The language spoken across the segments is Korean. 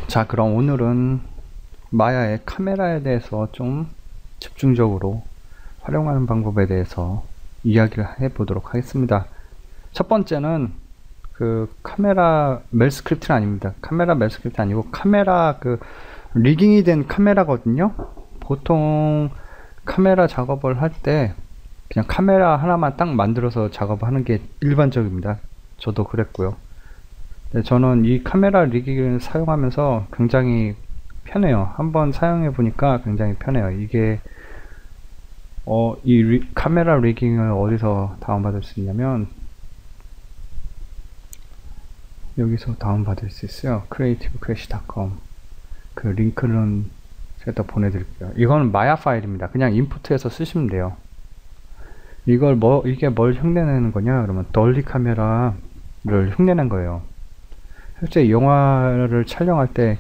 자, 그럼 오늘은 마야의 카메라에 대해서 좀 집중적으로 활용하는 방법에 대해서 이야기를 해보도록 하겠습니다. 첫 번째는 그 카메라 멜 스크립트는 아닙니다. 카메라 멜 스크립트 아니고 카메라 리깅이 된 카메라거든요. 보통 카메라 작업을 할 때 그냥 카메라 하나만 딱 만들어서 작업하는 게 일반적입니다. 저도 그랬고요. 네, 저는 이 카메라 리깅을 사용하면서 굉장히 편해요. 한번 사용해 보니까 굉장히 편해요. 이게 카메라 리깅을 어디서 다운받을 수 있냐면 여기서 다운받을 수 있어요. creativecrash.com 그 링크는 제가 보내드릴게요. 이건 마야 파일입니다. 그냥 인풋해서 쓰시면 돼요. 이게 뭘 흉내내는 거냐? 그러면 dolly 카메라를 흉내낸 거예요. 실제 영화를 촬영할 때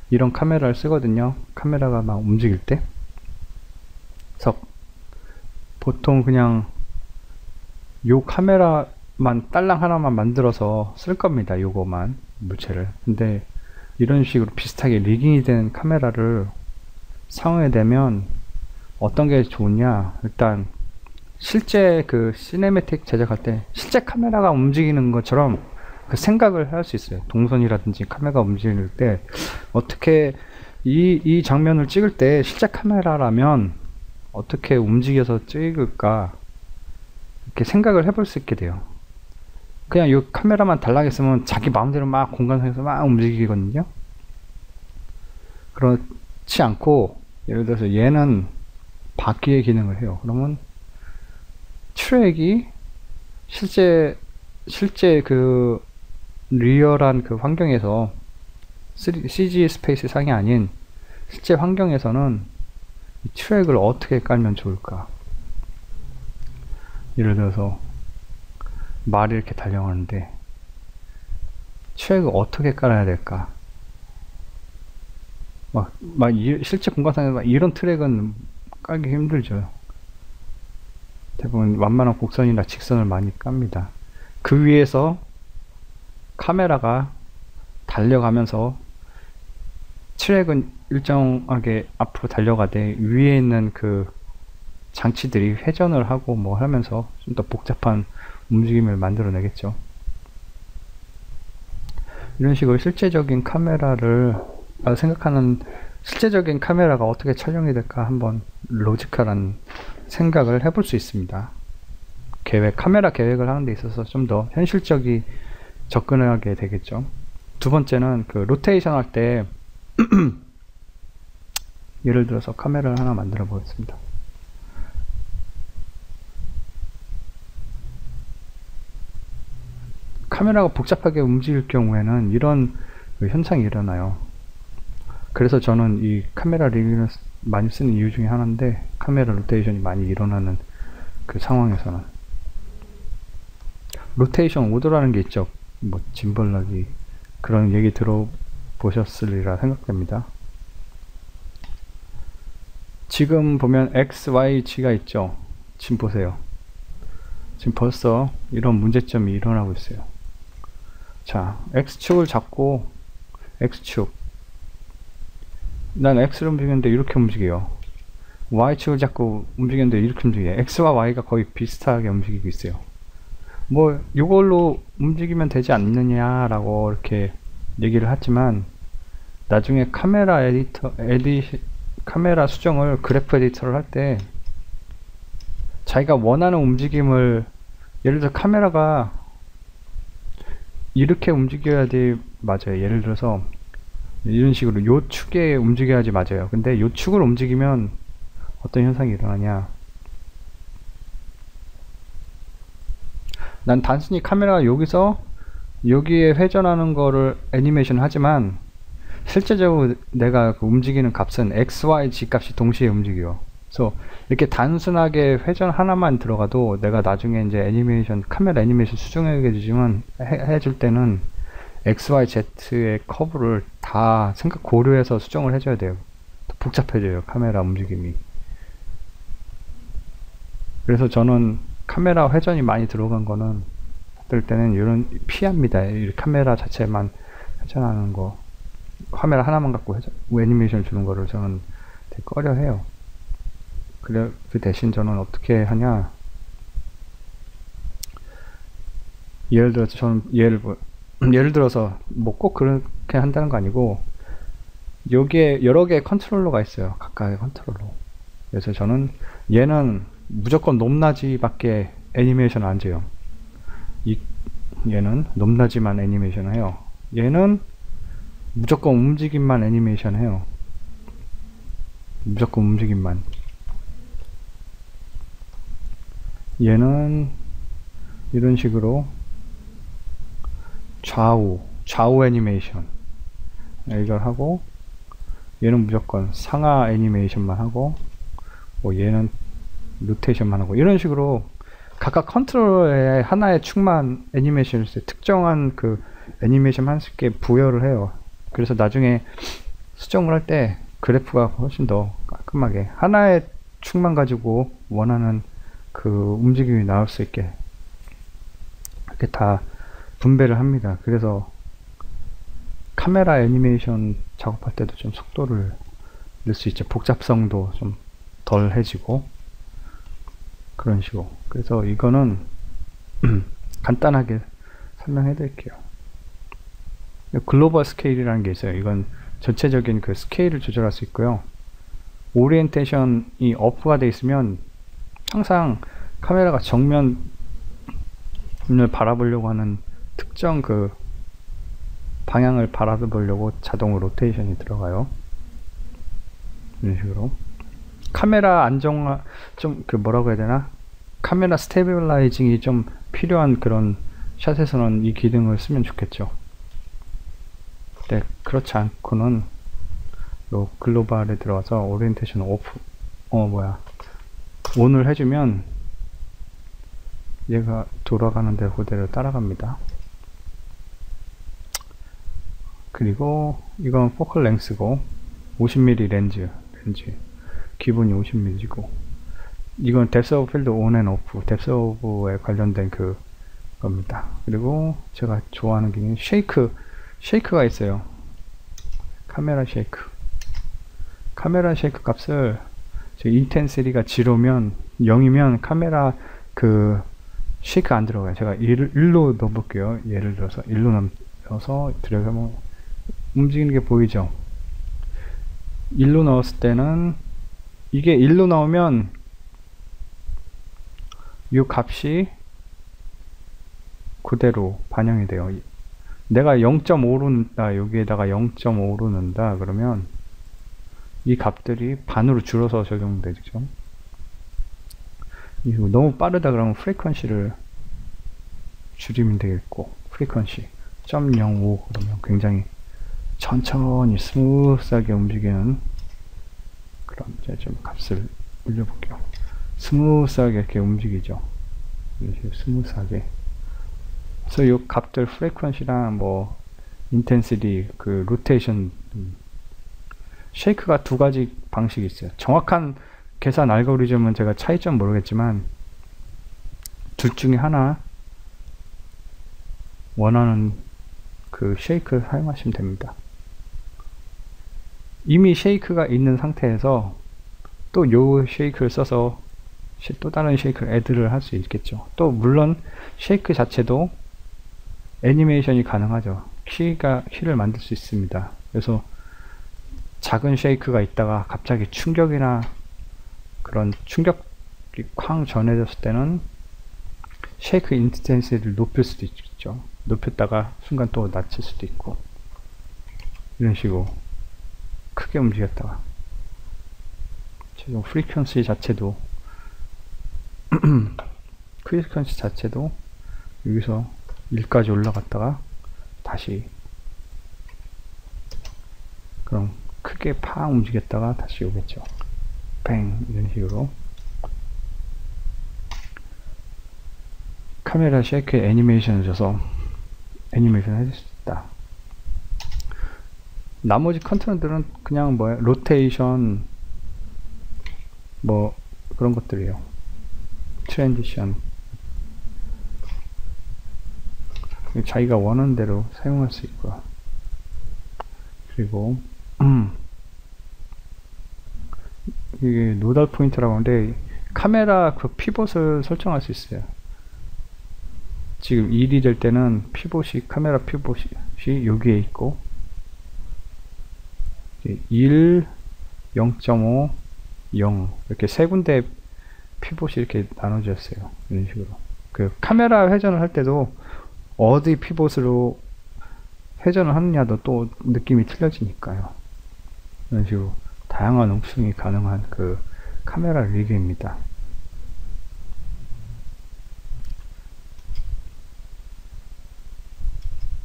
이런 카메라를 쓰거든요. 카메라가 막 움직일 때. 그래서 보통 그냥 요 카메라만 딸랑 하나만 만들어서 쓸 겁니다. 요거만 물체를. 근데 이런 식으로 비슷하게 리깅이 된 카메라를 사용하게 되면 어떤 게 좋으냐? 일단 실제 그 시네매틱 제작할 때 실제 카메라가 움직이는 것처럼 그 생각을 할 수 있어요. 동선이라든지 카메라가 움직일 때 어떻게 이 장면을 찍을 때 실제 카메라라면 어떻게 움직여서 찍을까 이렇게 생각을 해볼 수 있게 돼요. 그냥 이 카메라만 달라겠으면 자기 마음대로 막 공간상에서 막 움직이거든요. 그렇지 않고 예를 들어서 얘는 바퀴의 기능을 해요. 그러면 트랙이 실제 그 리얼한 그 환경에서 CG 스페이스 상이 아닌 실제 환경에서는 이 트랙을 어떻게 깔면 좋을까? 예를 들어서 말이 이렇게 달려가는데 트랙을 어떻게 깔아야 될까? 실제 공간상에서 이런 트랙은 깔기 힘들죠. 대부분 완만한 곡선이나 직선을 많이 깝니다. 그 위에서 카메라가 달려가면서 트랙은 일정하게 앞으로 달려가되 위에 있는 그 장치들이 회전을 하고 뭐 하면서 좀 더 복잡한 움직임을 만들어내겠죠. 이런 식으로 실제적인 카메라를 생각하는 실제적인 카메라가 어떻게 촬영이 될까 한번 로지컬한 생각을 해볼 수 있습니다. 카메라 계획을 하는 데 있어서 좀 더 현실적이 접근하게 되겠죠. 두 번째는 그 로테이션 할 때 예를 들어서 카메라를 하나 만들어 보겠습니다. 카메라가 복잡하게 움직일 경우에는 이런 현상이 일어나요. 그래서 저는 이 카메라 리뷰를 많이 쓰는 이유 중에 하나인데 카메라 로테이션이 많이 일어나는 그 상황에서는 로테이션 오더라는 게 있죠. 뭐 짐벌락이 그런 얘기 들어보셨으리라 생각됩니다. 지금 보면 X, Y, G가 있죠. 지금 보세요. 지금 벌써 이런 문제점이 일어나고 있어요. 자, X축을 잡고 X축 난 X를 움직이는데 이렇게 움직여요. Y축을 잡고 움직이는데 이렇게 움직여요. X와 Y가 거의 비슷하게 움직이고 있어요. 뭐 이걸로 움직이면 되지 않느냐라고 이렇게 얘기를 하지만 나중에 카메라 수정을 그래프 에디터를 할 때 자기가 원하는 움직임을 예를 들어 카메라가 이렇게 움직여야 돼 맞아요. 예를 들어서 이런 식으로 요 축에 움직여야지 맞아요. 근데 요 축을 움직이면 어떤 현상이 일어나냐? 난 단순히 카메라가 여기에 회전하는 거를 애니메이션 하지만 실제적으로 내가 그 움직이는 값은 X, Y, Z 값이 동시에 움직여. 그래서 이렇게 단순하게 회전 하나만 들어가도 내가 나중에 이제 카메라 애니메이션 해줄 때는 X, Y, Z의 커브를 다 고려해서 수정을 해줘야 돼요. 더 복잡해져요, 카메라 움직임이. 그래서 저는 카메라 회전이 많이 들어간 거는 어떨 때는 이런 피합니다. 이 카메라 자체만 회전하는 거. 카메라 하나만 갖고 애니메이션 주는 거를 저는 되게 꺼려 해요. 그래, 그 대신 저는 어떻게 하냐. 예를 들어서 저는 예를 들어서 뭐 꼭 그렇게 한다는 거 아니고, 여기에 여러 개의 컨트롤러가 있어요. 각각의 컨트롤러. 그래서 저는 얘는 무조건 높낮이밖에 애니메이션을 안 줘요. 얘는 높낮이만 애니메이션을 해요. 얘는 무조건 움직임만 애니메이션 해요. 무조건 움직임만. 얘는 이런 식으로 좌우 애니메이션 이걸 하고, 얘는 무조건 상하 애니메이션만 하고, 뭐 얘는 로테이션만 하고, 이런 식으로 각각 컨트롤러에 하나의 축만 애니메이션을 특정한 그 애니메이션 한 개 부여를 해요. 그래서 나중에 수정을 할 때 그래프가 훨씬 더 깔끔하게 하나의 축만 가지고 원하는 그 움직임이 나올 수 있게 이렇게 다 분배를 합니다. 그래서 카메라 애니메이션 작업할 때도 좀 속도를 낼 수 있죠. 복잡성도 좀 덜해지고 그런 식으로. 그래서 이거는 간단하게 설명해 드릴게요. 글로벌 스케일이라는 게 있어요. 이건 전체적인 그 스케일을 조절할 수 있고요. 오리엔테이션이 오프가 되어 있으면 항상 카메라가 정면을 바라보려고 하는 특정 그 방향을 바라보려고 자동으로 로테이션이 들어가요. 이런 식으로. 카메라 안정화, 좀 그 뭐라고 해야 되나? 카메라 스테빌라이징이 좀 필요한 그런 샷에서는 이 기능을 쓰면 좋겠죠. 네, 그렇지 않고는 요 글로벌에 들어가서 오리엔테이션 오프, 온을 해주면 얘가 돌아가는 대로 그대로 따라갑니다. 그리고 이건 포컬 랭스고 50mm 렌즈 기본이 50mm고, 이건 뎁스 오브 필드 온 앤 오프, 뎁스 오브에 관련된 그 겁니다. 그리고 제가 좋아하는 기능이 쉐이크가 있어요. 카메라 쉐이크 값을 인텐시티가 0이면 카메라 그 쉐이크 안 들어가요. 제가 1로 넣어볼게요. 예를 들어서 1로 넣어서 들어가면 움직이는 게 보이죠? 1로 넣었을 때는 이게 1로 나오면 이 값이 그대로 반영이 돼요. 내가 0.5로 넣는다, 여기에다가 0.5로 넣는다 그러면 이 값들이 반으로 줄어서 적용되죠. 이거 너무 빠르다 그러면 프리퀀시를 줄이면 되겠고, 프리퀀시 0.05 그러면 굉장히 천천히 스무스하게 움직이는 그런, 이제 좀 값을 올려볼게요. 스무스하게 이렇게 움직이죠. 이렇게 스무스하게. 그래서 이 값들 프리퀀시랑 뭐 인텐시티, 그 로테이션, 쉐이크가 두 가지 방식이 있어요. 정확한 계산 알고리즘은 제가 차이점 모르겠지만 둘 중에 하나 원하는 그 쉐이크 사용하시면 됩니다. 이미 쉐이크가 있는 상태에서 또 요 쉐이크를 써서 또 다른 쉐이크 애드를 할 수 있겠죠. 또 물론 쉐이크 자체도 애니메이션이 가능하죠. 키를 만들 수 있습니다. 그래서 작은 쉐이크가 있다가 갑자기 충격이나 그런 충격이 쾅 전해졌을 때는 쉐이크 인텐시티를 높일 수도 있죠. 높였다가 순간 또 낮출 수도 있고, 이런 식으로 크게 움직였다가 지금 프리퀀시 자체도 여기서 1까지 올라갔다가 다시 그럼 크게 팍 움직였다가 다시 오겠죠. 뱅, 이런 식으로 카메라 쉐이크에 애니메이션을 줘서 애니메이션을 해줄 수 있다. 나머지 컨트롤들은 그냥 뭐야, 로테이션 뭐 그런 것들이에요. 트랜지션 자기가 원하는 대로 사용할 수 있고요. 그리고 이게 노달 포인트라고 하는데 카메라 그 피벗을 설정할 수 있어요. 지금 1이 될 때는 피봇이 카메라 피봇이 여기에 있고 1, 0.5, 0 이렇게 세 군데 피봇이 이렇게 나눠졌어요. 이런 식으로 그 카메라 회전을 할 때도 어디 피봇으로 회전을 하느냐도 또 느낌이 틀려지니까요. 이런 식으로 다양한 옵션이 가능한 그 카메라 리그입니다.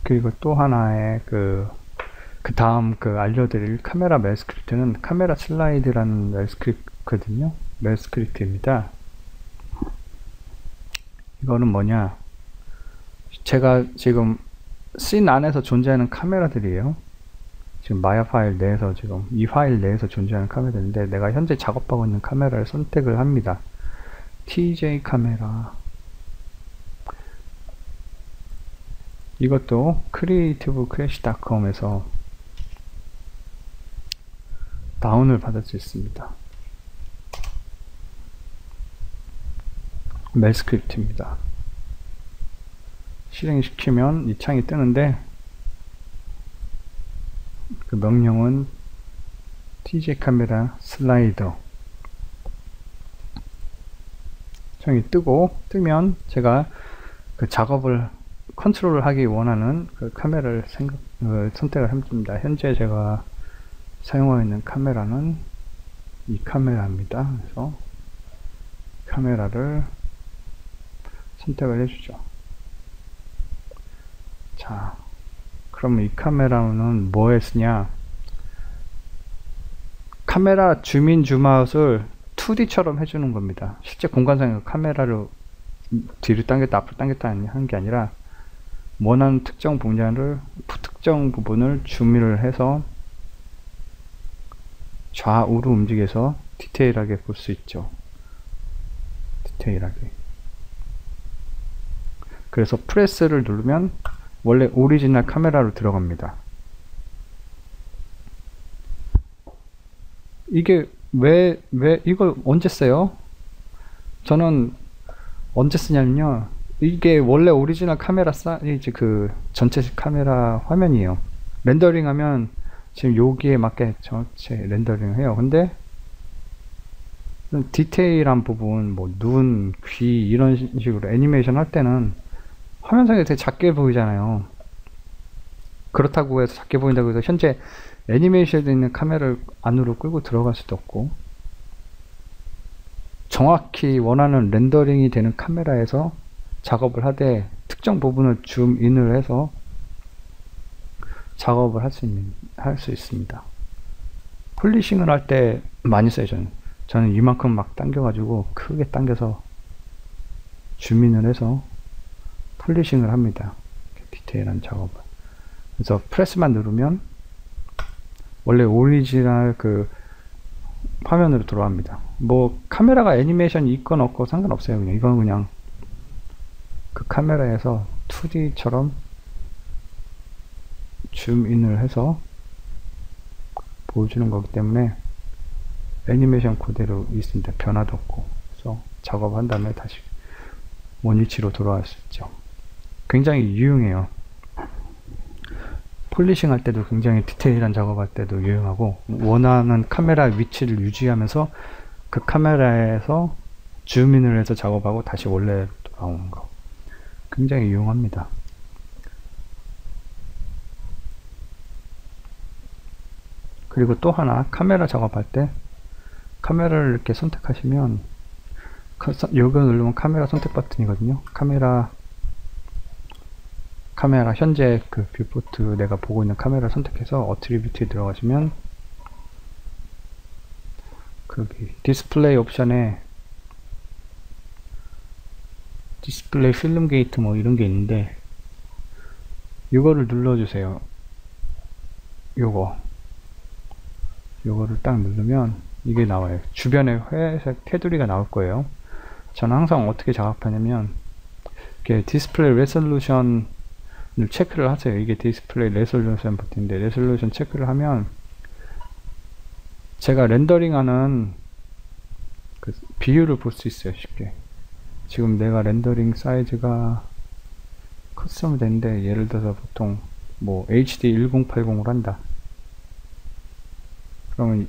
그리고 또 하나의 그 다음 알려드릴 카메라 멜 스크립트는 카메라 슬라이드라는 멜 스크립트거든요. 멜 스크립트입니다. 이거는 뭐냐? 제가 지금 씬 안에서 존재하는 카메라들이에요. 지금 마야 파일 내에서 지금 이 파일 내에서 존재하는 카메라인데 내가 현재 작업하고 있는 카메라를 선택을 합니다. TJ 카메라. 이것도 creativeCrash.com에서 다운을 받을 수 있습니다. 멜 스크립트입니다. 실행시키면 이 창이 뜨는데 그 명령은 TJ 카메라 슬라이더 창이 뜨면 제가 그 작업을 컨트롤을 하기 원하는 그 카메라를 선택을 합니다. 현재 제가 사용하고 있는 카메라는 이 카메라입니다. 그래서 카메라를 선택을 해주죠. 자, 그러면 이 카메라는 뭐에 쓰냐? 카메라 줌인 줌아웃을 2D처럼 해주는 겁니다. 실제 공간상의 카메라를 뒤로 당겼다 앞으로 당겼다 하는 게 아니라 원하는 특정 부분을 줌인을 해서 좌우로 움직여서 디테일하게 볼 수 있죠. 디테일하게. 그래서 프레스를 누르면 원래 오리지널 카메라로 들어갑니다. 이게 왜 이걸 언제 써요? 저는 언제 쓰냐면요. 이게 원래 오리지널 카메라 사이즈 그 전체 카메라 화면이에요. 렌더링 하면 지금 여기에 맞게 전체 렌더링을 해요. 근데 디테일한 부분, 뭐 눈, 귀 이런 식으로 애니메이션 할 때는 화면상에 되게 작게 보이잖아요. 그렇다고 해서 작게 보인다고 해서 현재 애니메이션에 있는 카메라를 안으로 끌고 들어갈 수도 없고 정확히 원하는 렌더링이 되는 카메라에서 작업을 하되 특정 부분을 줌인을 해서 작업을 할 수 있습니다. 폴리싱을 할 때 많이 써요. 저는 이만큼 막 당겨가지고 크게 당겨서 줌인을 해서 폴리싱을 합니다. 디테일한 작업을. 그래서 프레스만 누르면 원래 오리지널 그 화면으로 돌아갑니다. 뭐 카메라가 애니메이션이 있건 없건 상관없어요. 그냥 이건 그냥 그 카메라에서 2D처럼 줌인을 해서 보여주는 거기 때문에 애니메이션 그대로 있습니다. 변화도 없고. 그래서 작업한 다음에 다시 원위치로 돌아갈 수 있죠. 굉장히 유용해요. 폴리싱 할 때도 굉장히 디테일한 작업할 때도 유용하고 원하는 카메라 위치를 유지하면서 그 카메라에서 줌인을 해서 작업하고 다시 원래 돌아오는 거 굉장히 유용합니다. 그리고 또 하나 카메라 작업할 때 카메라를 이렇게 선택하시면 여기 누르면 카메라 선택 버튼이거든요. 카메라 현재 그 뷰포트 내가 보고 있는 카메라 선택해서 어트리뷰트에 들어가시면 거기 디스플레이 옵션에 디스플레이 필름 게이트 뭐 이런 게 있는데 이거를 눌러주세요. 요거를 딱 누르면 이게 나와요. 주변에 회색 테두리가 나올 거예요. 저는 항상 어떻게 작업하냐면 이렇게 디스플레이 레솔루션 체크를 하세요. 이게 디스플레이 레솔루션 버튼인데 레솔루션 체크를 하면 제가 렌더링하는 그 비율을 볼 수 있어요. 쉽게. 지금 내가 렌더링 사이즈가 커스텀이 되는데 예를 들어서 보통 뭐 HD 1080으로 한다. 그러면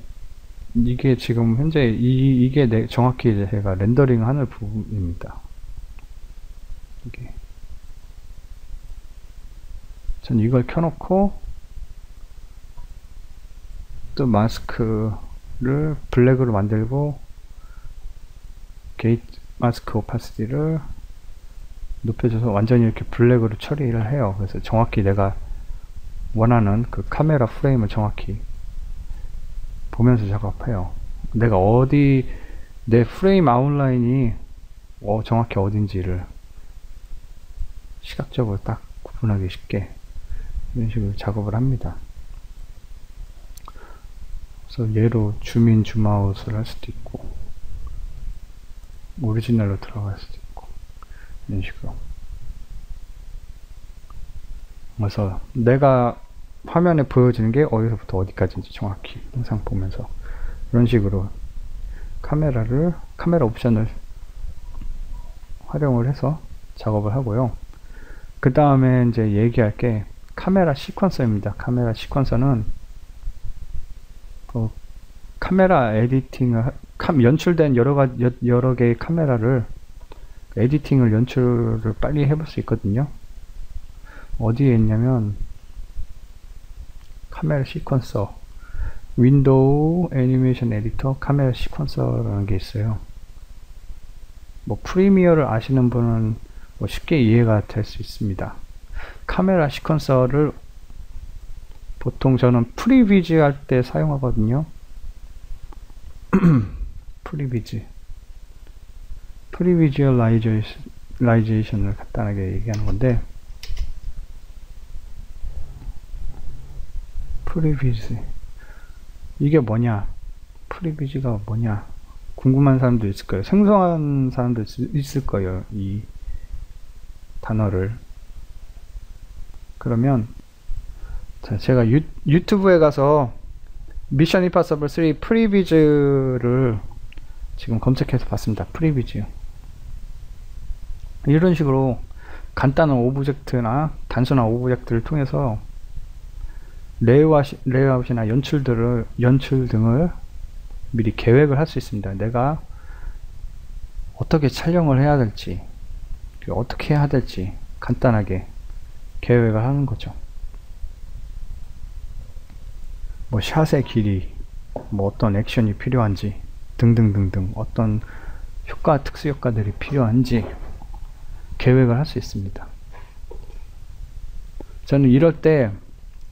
이게 지금 현재 이게 정확히 제가 렌더링 하는 부분입니다. 이게 전 이걸 켜놓고 또 마스크를 블랙으로 만들고 게이트 마스크 오파시티를 높여줘서 완전히 이렇게 블랙으로 처리를 해요. 그래서 정확히 내가 원하는 그 카메라 프레임을 정확히 보면서 작업해요. 내가 어디 내 프레임 아웃라인이 정확히 어딘지를 시각적으로 딱 구분하기 쉽게 이런 식으로 작업을 합니다. 그래서 얘로 줌인 줌아웃을 할 수도 있고 오리지널로 들어갈 수도 있고 이런 식으로. 그래서 내가 화면에 보여지는 게 어디서부터 어디까지인지 정확히 항상 보면서 이런 식으로 카메라 옵션을 활용을 해서 작업을 하고요. 그 다음에 이제 얘기할 게 카메라 시퀀서입니다. 카메라 시퀀서는 카메라 에디팅을 연출된 여러 개의 카메라를 연출을 빨리 해볼 수 있거든요. 어디에 있냐면 카메라 시퀀서 윈도우 애니메이션 에디터 카메라 시퀀서라는 게 있어요. 뭐 프리미어를 아시는 분은 뭐 쉽게 이해가 될 수 있습니다. 카메라 시퀀서를 보통 저는 프리비즈 할 때 사용하거든요. 프리비주얼라이제이션을 간단하게 얘기하는 건데 프리비즈 이게 뭐냐, 프리비즈가 뭐냐 궁금한 사람도 있을 거예요. 생소한 사람도 있을 거예요, 이 단어를. 그러면 자, 제가 유튜브에 가서 미션 임파서블 3 프리비즈를 지금 검색해서 봤습니다. 프리비즈 이런 식으로 간단한 오브젝트나 단순한 오브젝트를 통해서 레이아웃이나 연출 등을 미리 계획을 할 수 있습니다. 내가 어떻게 촬영을 해야 될지, 어떻게 해야 될지 간단하게 계획을 하는 거죠. 뭐 샷의 길이, 뭐 어떤 액션이 필요한지 등등등등 어떤 특수 효과들이 필요한지 계획을 할 수 있습니다. 저는 이럴 때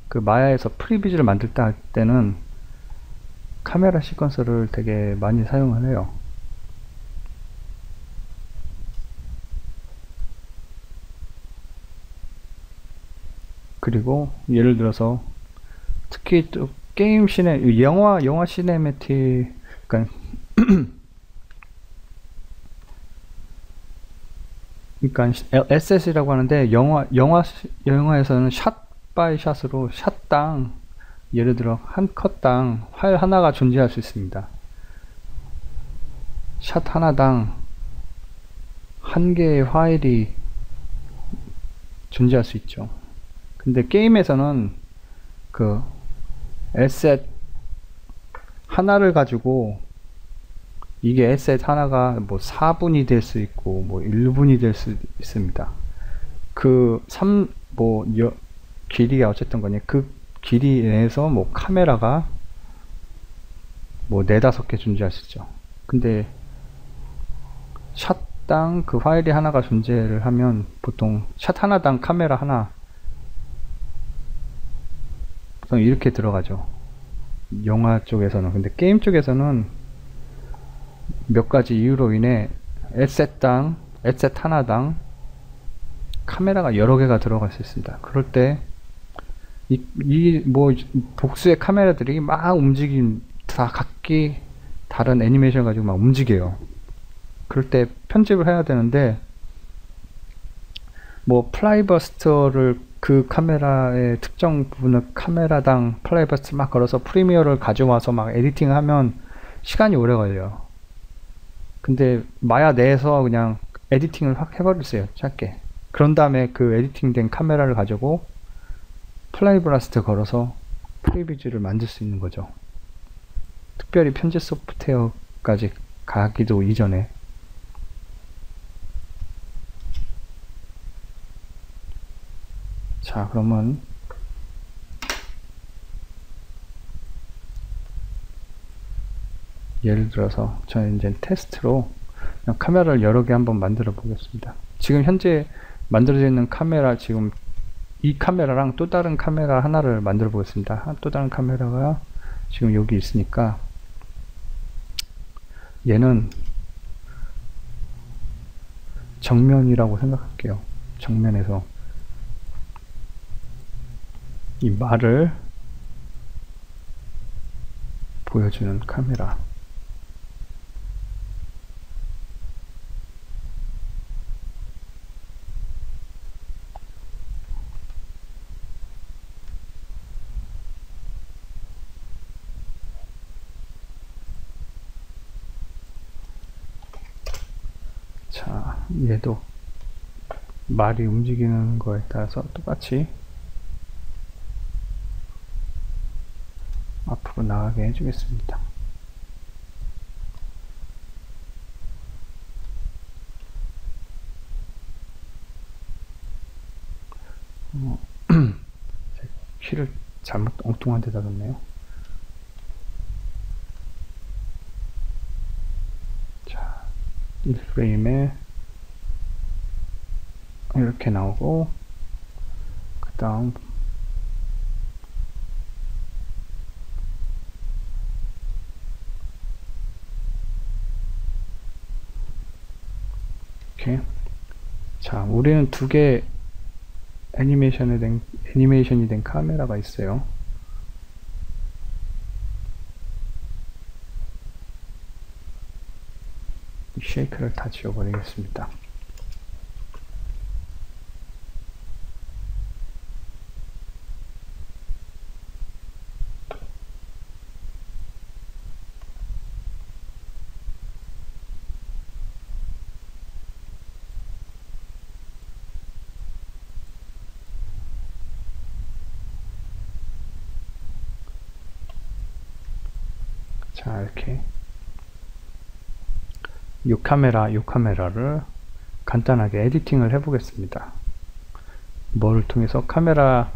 그 마야에서 프리비즈를 만들 때는 카메라 시퀀서를 되게 많이 사용을 해요. 그리고 예를 들어서 특히 또 게임 영화 시네매틱, 그러니까 SS이라고 하는데 영화에서는 샷 바이 샷으로 샷당 예를 들어 한 컷당 화일 하나가 존재할 수 있습니다. 샷 하나당 한 개의 화일이 존재할 수 있죠. 근데 게임에서는 그 에셋 하나를 가지고 이게 에셋 하나가 뭐 4분이 될 수 있고 뭐 1분이 될 수 있습니다. 그 길이가 어쨌든 간에 그 길이 내에서 뭐 카메라가 뭐 4-5개 존재할 수 있죠. 근데 샷당 그 파일이 하나가 존재를 하면 보통 샷 하나당 카메라 하나 보통 이렇게 들어가죠. 영화 쪽에서는. 근데 게임 쪽에서는 몇 가지 이유로 인해 에셋 하나당 카메라가 여러 개가 들어갈 수 있습니다. 그럴 때 뭐 복수의 카메라들이 막 다 각기 다른 애니메이션 가지고 막 움직여요. 그럴 때 편집을 해야 되는데 뭐 플라이버스터를 그 카메라의 특정 부분을 카메라당 플레이버스 막 걸어서 프리미어를 가져와서 막 에디팅하면 시간이 오래 걸려요. 근데 마야 내에서 그냥 에디팅을 확 해버렸어요. 짧게. 그런 다음에 그 에디팅된 카메라를 가지고 플레이브라스트 걸어서 프리뷰즈를 만들 수 있는 거죠. 특별히 편집 소프트웨어까지 가기도 이전에. 자, 그러면 예를 들어서 저는 이제 테스트로 그냥 카메라를 여러 개 한번 만들어 보겠습니다. 지금 현재 만들어져 있는 카메라, 지금 이 카메라랑 또 다른 카메라 하나를 만들어 보겠습니다. 또 다른 카메라가 지금 여기 있으니까 얘는 정면이라고 생각할게요. 정면에서 이 말을 보여주는 카메라. 자, 얘도 말이 움직이는 거에 따라서 똑같이 앞으로 나가게 해주겠습니다. 키를 잘못 엉뚱한 데다 뒀네요. 자, 1프레임에 이렇게 나오고, 그 다음 이렇게. 자, 우리는 두 개 애니메이션이 된 카메라가 있어요. 이 쉐이크를 다 지워버리겠습니다. 자, 이렇게 이 카메라를 간단하게 에디팅을 해 보겠습니다. 뭐를 통해서? 카메라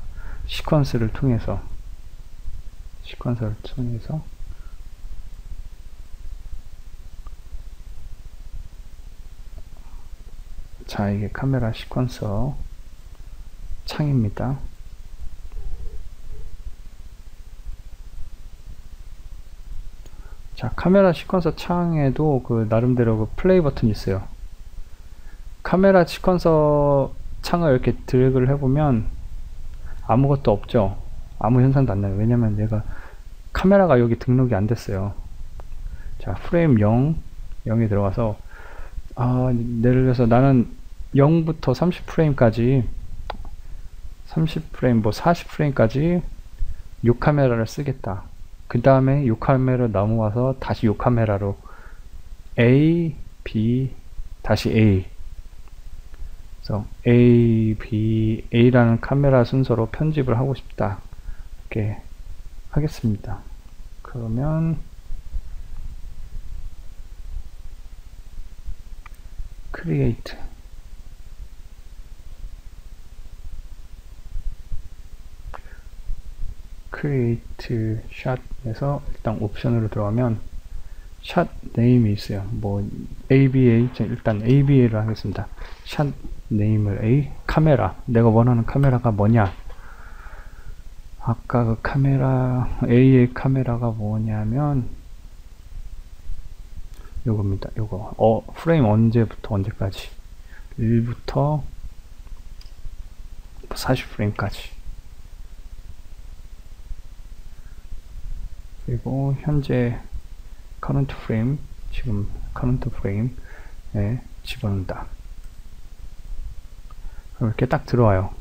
시퀀스를 통해서 자, 이게 카메라 시퀀서 창입니다. 자, 카메라 시퀀서 창에도 그 나름대로 그 플레이 버튼이 있어요. 카메라 시퀀서 창을 이렇게 드래그를 해보면 아무것도 없죠. 아무 현상도 안 나요. 왜냐면 얘가 카메라가 여기 등록이 안 됐어요. 자, 프레임 0에 들어가서 예를 들어서 나는 0부터 30프레임까지 30프레임 뭐 40프레임까지 이 카메라를 쓰겠다. 그 다음에 이 카메라 넘어와서 다시 이 카메라로 A, B, 다시 A. 그래서 A, B, A라는 카메라 순서로 편집을 하고 싶다. 이렇게 하겠습니다. 그러면 Create 샷에서 일단 옵션으로 들어가면 샷 네임이 있어요. 뭐 ABA, 일단 ABA를 하겠습니다. 샷 네임을 A, 카메라, 내가 원하는 카메라가 뭐냐. 아까 그 카메라 A의 카메라가 뭐냐면 요겁니다. 요거 프레임 언제부터 언제까지 1부터 40프레임까지. 그리고 현재 current frame, 지금 current frame에 집어넣는다. 그럼 이렇게 딱 들어와요.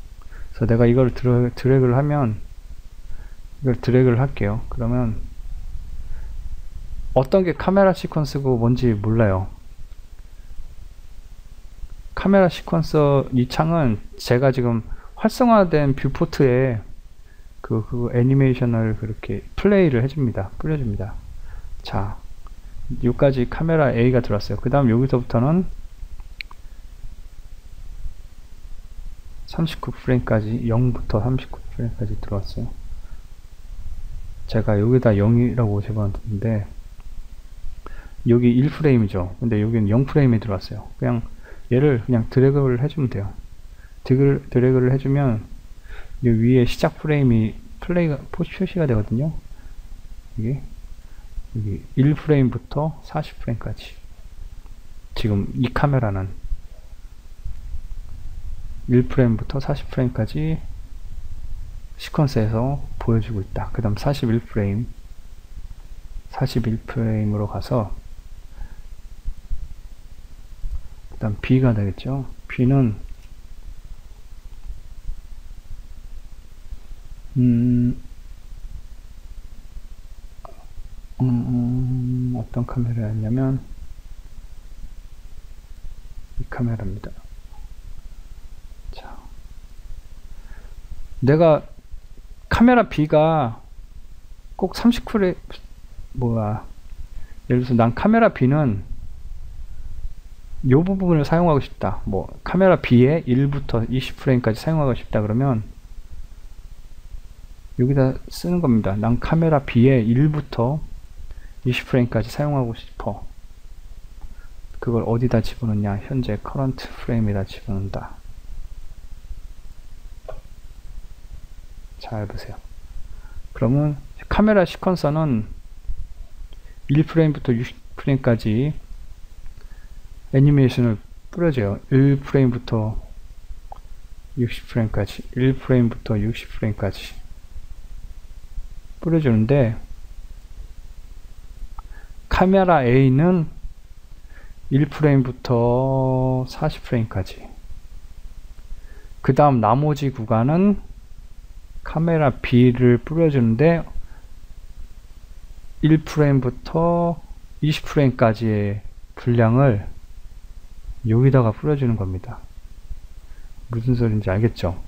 그래서 내가 이걸 드래그를 하면, 이걸 드래그를 할게요. 그러면 어떤 게 카메라 시퀀스고 뭔지 몰라요. 카메라 시퀀서 이 창은 제가 지금 활성화된 뷰포트에 그 애니메이션을 그렇게 플레이를 해줍니다. 뿌려줍니다. 자, 여기까지 카메라 A가 들어왔어요. 그 다음 여기서부터는 39프레임까지 0부터 39프레임까지 들어왔어요. 제가 여기다 0이라고 집어넣었는데 여기 1프레임이죠. 근데 여기는 0프레임이 들어왔어요. 그냥 얘를 그냥 드래그를 해주면 돼요. 드래그를 해주면 이 위에 시작 프레임이 표시가 되거든요. 여기 1프레임부터 40프레임까지. 지금 이 카메라는 1프레임부터 40프레임까지 시퀀스에서 보여주고 있다. 그 다음 41프레임으로 가서 그 다음 B가 되겠죠. B는 어떤 카메라였냐면 이 카메라입니다. 자, 내가 카메라 B가 꼭 39프레임 예를 들어서 난 카메라 B는 요 부분을 사용하고 싶다. 카메라 B의 1부터 20프레임까지 사용하고 싶다 그러면 여기다 쓰는 겁니다. 난 카메라 B의 1부터 20프레임까지 사용하고 싶어. 그걸 어디다 집어넣냐? 현재 커런트 프레임에다 집어넣는다. 잘 보세요. 그러면 카메라 시퀀서는 1프레임부터 60프레임까지 애니메이션을 뿌려줘요. 1프레임부터 60프레임까지 1프레임부터 60프레임까지 뿌려주는데 카메라 A는 1프레임부터 40프레임까지 그 다음 나머지 구간은 카메라 B를 뿌려주는데 1프레임부터 20프레임까지의 분량을 여기다가 뿌려주는 겁니다. 무슨 소리인지 알겠죠?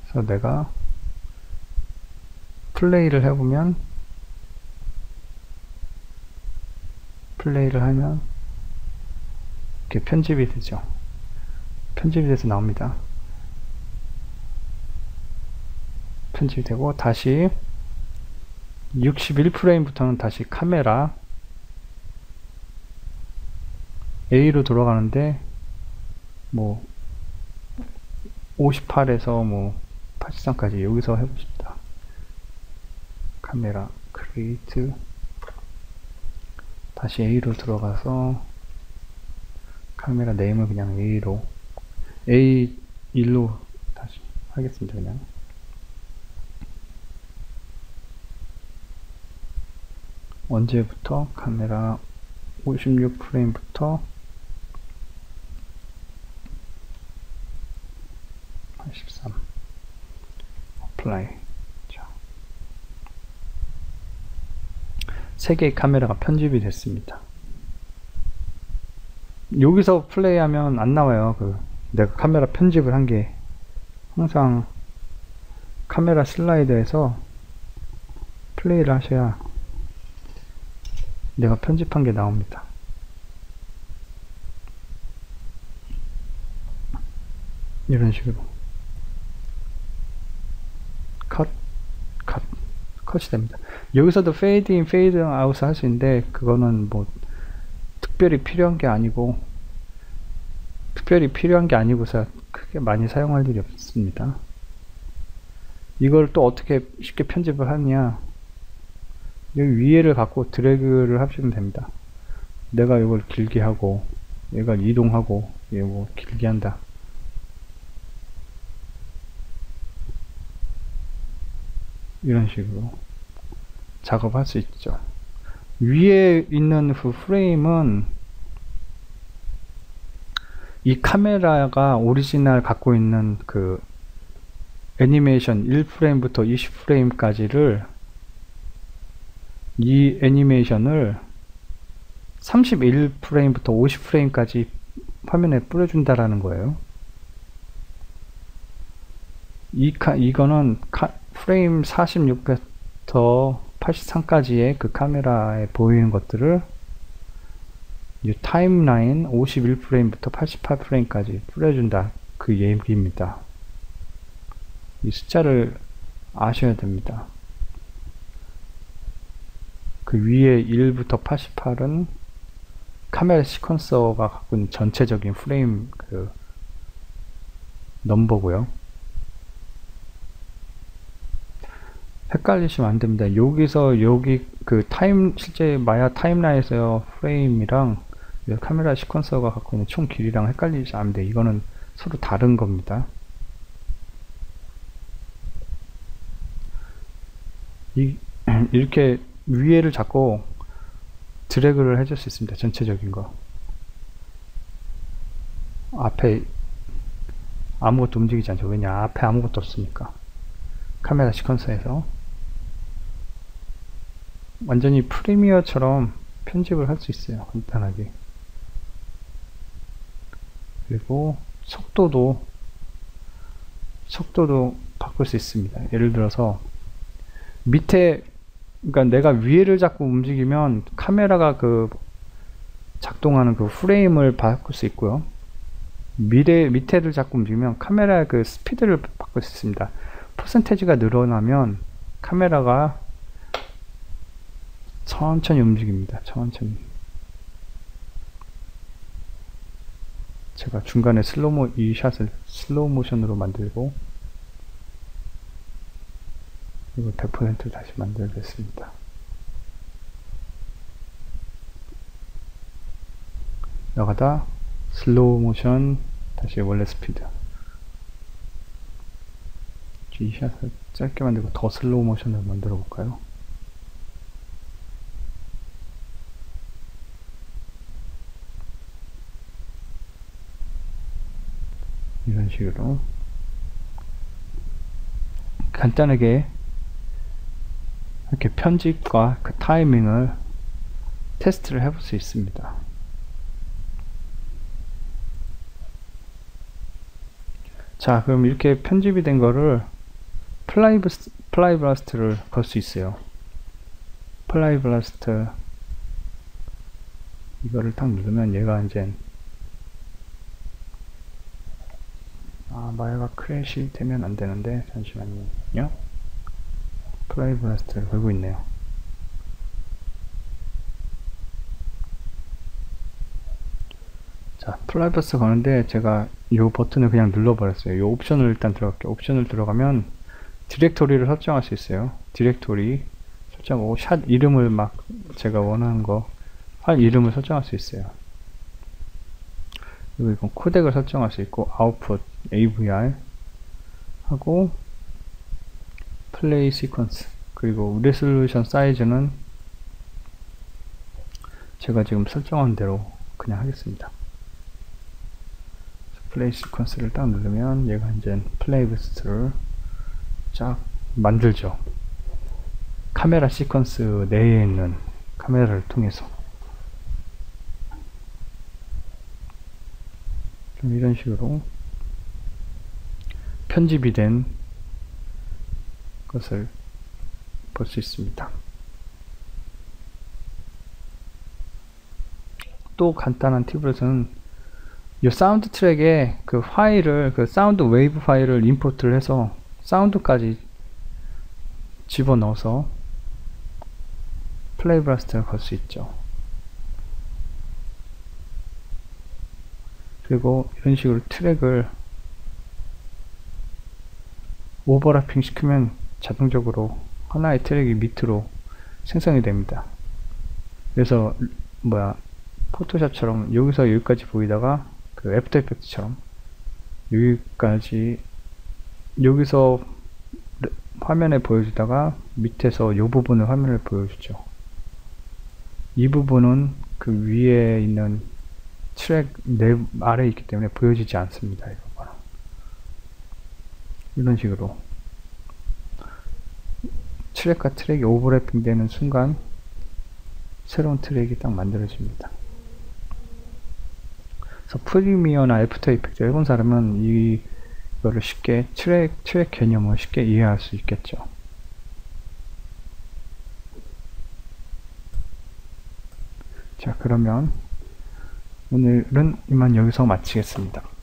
그래서 내가 플레이를 해보면 이렇게 편집이 되죠. 편집이 돼서 나옵니다. 편집이 되고 다시 61프레임부터는 다시 카메라 A로 돌아가는데 58에서 83까지 여기서 해보고 싶다. 카메라 크리에이트 다시 A로 들어가서 카메라 네임을 그냥 A로 A1로 다시 하겠습니다. 그냥 언제부터 카메라 56프레임부터 83 어플라이. 자, 3개의 카메라가 편집이 됐습니다. 여기서 플레이하면 안 나와요. 내가 카메라 편집을 한 게 항상 카메라 슬라이드에서 플레이를 하셔야 내가 편집한 게 나옵니다. 이런 식으로 컷이 됩니다. 여기서도 페이드 인, 페이드 아웃 할 수 있는데 그거는 특별히 필요한 게 아니고서 크게 많이 사용할 일이 없습니다. 이걸 또 어떻게 쉽게 편집을 하냐, 여기 위에를 갖고 드래그를 하시면 됩니다. 내가 이걸 길게 하고 얘가 이동하고 이거 길게 한다. 이런 식으로 작업할 수 있죠. 위에 있는 그 프레임은 이 카메라가 오리지널 갖고 있는 그 애니메이션 1프레임부터 20프레임까지를 이 애니메이션을 31프레임부터 50프레임까지 화면에 뿌려준다라는 거예요. 이거는 프레임 46부터 83까지의 그 카메라에 보이는 것들을 이 타임라인 51프레임부터 88프레임까지 뿌려준다. 그 얘기입니다. 이 숫자를 아셔야 됩니다. 그 위에 1부터 88은 카메라 시퀀서가 갖고 있는 전체적인 프레임 그 넘버고요. 헷갈리시면 안 됩니다. 여기서 여기 그 실제 마야 타임라인에서 프레임이랑 카메라 시퀀서가 갖고 있는 총 길이랑 헷갈리지 않으면 돼요. 이거는 서로 다른 겁니다. 이렇게 위에를 잡고 드래그를 해줄 수 있습니다. 전체적인 거. 앞에 아무것도 움직이지 않죠. 왜냐? 앞에 아무것도 없으니까. 카메라 시퀀서에서 완전히 프리미어처럼 편집을 할 수 있어요. 간단하게. 그리고 속도도 바꿀 수 있습니다. 예를 들어서 밑에, 그러니까 내가 위에를 자꾸 움직이면 카메라가 그 작동하는 그 프레임을 바꿀 수 있고요. 밑에를 자꾸 움직이면 카메라의 그 스피드를 바꿀 수 있습니다. 퍼센테이지가 늘어나면 카메라가 천천히 움직입니다. 천천히. 제가 중간에 이 샷을 슬로우 모션으로 만들고 이거 100% 다시 만들겠습니다. 나가다 슬로우 모션 다시 원래 스피드. 이 샷을 짧게 만들고 더 슬로우 모션을 만들어 볼까요? 이런 식으로 간단하게 이렇게 편집과 그 타이밍을 테스트를 해볼 수 있습니다. 자, 그럼 이렇게 편집이 된 거를 플라이 블라스트를 걸 수 있어요. 플라이 블라스트 이거를 딱 누르면 얘가 이제 마야가 크래시 되면 안 되는데 잠시만요. 플라이 블라스트를 걸고 있네요. 자, 플라이 블라스트 거는데 제가 이 버튼을 그냥 눌러버렸어요. 이 옵션을 일단 들어갈게요. 옵션을 들어가면 디렉토리를 설정할 수 있어요. 디렉토리 설정하고 샷 이름을 막 제가 원하는 거 파일 이름을 설정할 수 있어요. 그리고 이건 코덱을 설정할 수 있고 아웃풋 AVR 하고 플레이 시퀀스 그리고 레솔루션 사이즈는 제가 지금 설정한 대로 그냥 하겠습니다. 플레이 시퀀스를 딱 누르면 얘가 이제 플레이리스트를 쫙 만들죠. 카메라 시퀀스 내에 있는 카메라를 통해서 좀 이런 식으로 편집이 된 것을 볼 수 있습니다. 또 간단한 팁으로는 이 사운드 트랙에 그 파일을 그 사운드 웨이브 파일을 임포트를 해서 사운드까지 집어넣어서 플레이 블라스트를 걸 수 있죠. 그리고 이런 식으로 트랙을 오버래핑 시키면 자동적으로 하나의 트랙이 밑으로 생성이 됩니다. 그래서 포토샵처럼 여기서 여기까지 보이다가 그 애프터 이펙트처럼 여기까지 여기서 화면에 보여주다가 밑에서 이 부분을 화면을 보여주죠. 이 부분은 그 위에 있는 트랙 아래에 있기 때문에 보여지지 않습니다. 이거 봐라. 이런 식으로 트랙과 트랙이 오버래핑 되는 순간 새로운 트랙이 딱 만들어집니다. 그래서 프리미어나 애프터 이펙트 해본 사람은 이거를 쉽게 트랙 개념을 쉽게 이해할 수 있겠죠. 자, 그러면 오늘은 이만 여기서 마치겠습니다.